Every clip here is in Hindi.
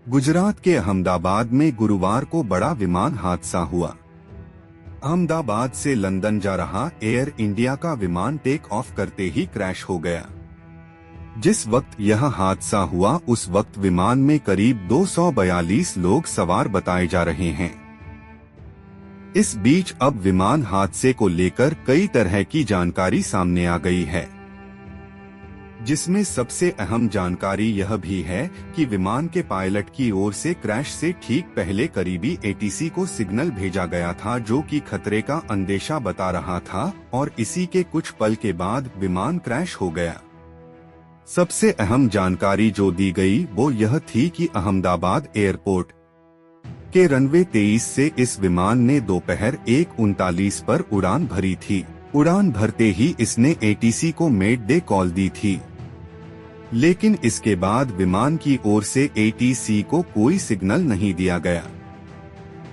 गुजरात के अहमदाबाद में गुरुवार को बड़ा विमान हादसा हुआ। अहमदाबाद से लंदन जा रहा एयर इंडिया का विमान टेक ऑफ करते ही क्रैश हो गया। जिस वक्त यह हादसा हुआ उस वक्त विमान में करीब 242 लोग सवार बताए जा रहे हैं। इस बीच अब विमान हादसे को लेकर कई तरह की जानकारी सामने आ गई है, जिसमें सबसे अहम जानकारी यह भी है कि विमान के पायलट की ओर से क्रैश से ठीक पहले करीबी एटीसी को सिग्नल भेजा गया था, जो कि खतरे का अंदेशा बता रहा था, और इसी के कुछ पल के बाद विमान क्रैश हो गया। सबसे अहम जानकारी जो दी गई वो यह थी कि अहमदाबाद एयरपोर्ट के रनवे 23 से इस विमान ने दोपहर 1:39 पर उड़ान भरी थी। उड़ान भरते ही इसने एटीसी को मेड डे कॉल दी थी, लेकिन इसके बाद विमान की ओर से एटीसी को कोई सिग्नल नहीं दिया गया।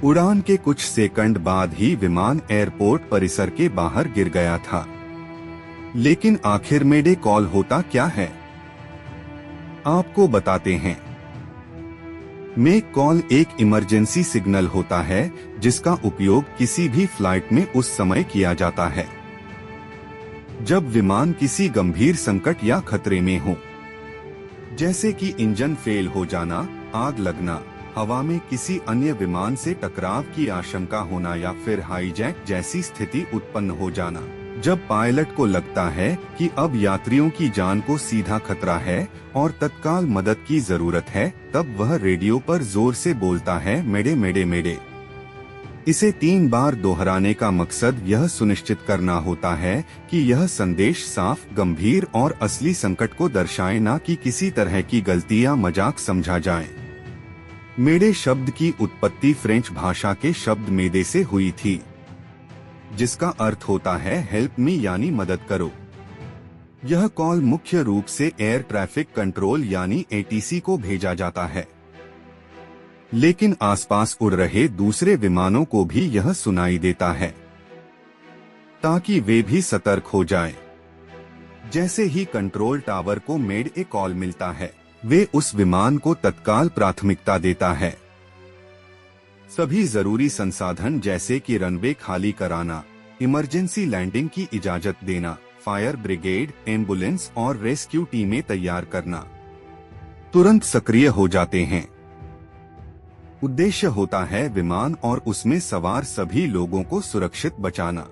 उड़ान के कुछ सेकंड बाद ही विमान एयरपोर्ट परिसर के बाहर गिर गया था। लेकिन आखिर मेड डे कॉल होता क्या है, आपको बताते हैं। मेक कॉल एक इमरजेंसी सिग्नल होता है जिसका उपयोग किसी भी फ्लाइट में उस समय किया जाता है जब विमान किसी गंभीर संकट या खतरे में हो, जैसे कि इंजन फेल हो जाना, आग लगना, हवा में किसी अन्य विमान से टकराव की आशंका होना या फिर हाईजैक जैसी स्थिति उत्पन्न हो जाना। जब पायलट को लगता है कि अब यात्रियों की जान को सीधा खतरा है और तत्काल मदद की जरूरत है, तब वह रेडियो पर जोर से बोलता है, मेडे मेडे मेडे। इसे 3 बार दोहराने का मकसद यह सुनिश्चित करना होता है कि यह संदेश साफ, गंभीर और असली संकट को दर्शाए, ना कि किसी तरह की गलती या मजाक समझा जाए। मेडे शब्द की उत्पत्ति फ्रेंच भाषा के शब्द मेदे से हुई थी, जिसका अर्थ होता है हेल्प मी, यानी मदद करो। यह कॉल मुख्य रूप से एयर ट्रैफिक कंट्रोल यानी एटीसी को भेजा जाता है, लेकिन आसपास उड़ रहे दूसरे विमानों को भी यह सुनाई देता है ताकि वे भी सतर्क हो जाएं। जैसे ही कंट्रोल टावर को मेड ए कॉल मिलता है, वे उस विमान को तत्काल प्राथमिकता देता है। सभी जरूरी संसाधन जैसे कि रनवे खाली कराना, इमरजेंसी लैंडिंग की इजाजत देना, फायर ब्रिगेड, एम्बुलेंस और रेस्क्यू टीमें तैयार करना तुरंत सक्रिय हो जाते हैं। उद्देश्य होता है विमान और उसमें सवार सभी लोगों को सुरक्षित बचाना।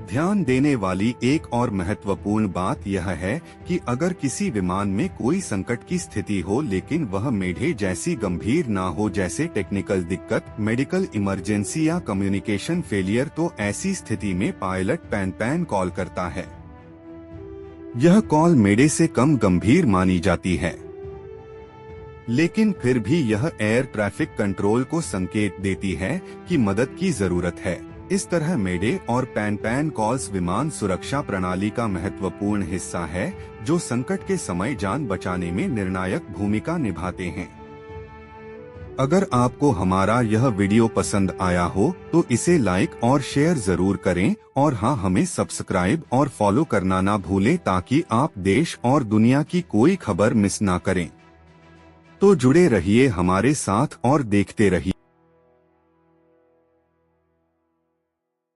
ध्यान देने वाली एक और महत्वपूर्ण बात यह है कि अगर किसी विमान में कोई संकट की स्थिति हो लेकिन वह मेढे जैसी गंभीर ना हो, जैसे टेक्निकल दिक्कत, मेडिकल इमरजेंसी या कम्युनिकेशन फेलियर, तो ऐसी स्थिति में पायलट पैन कॉल करता है। यह कॉल मेडे से कम गंभीर मानी जाती है, लेकिन फिर भी यह एयर ट्रैफिक कंट्रोल को संकेत देती है कि मदद की जरूरत है। इस तरह मेडे और पैन कॉल्स विमान सुरक्षा प्रणाली का महत्वपूर्ण हिस्सा है, जो संकट के समय जान बचाने में निर्णायक भूमिका निभाते हैं। अगर आपको हमारा यह वीडियो पसंद आया हो तो इसे लाइक और शेयर जरूर करें, और हाँ, हमें सब्सक्राइब और फॉलो करना ना भूलें ताकि आप देश और दुनिया की कोई खबर मिस ना करें। तो जुड़े रहिए हमारे साथ और देखते रहिए।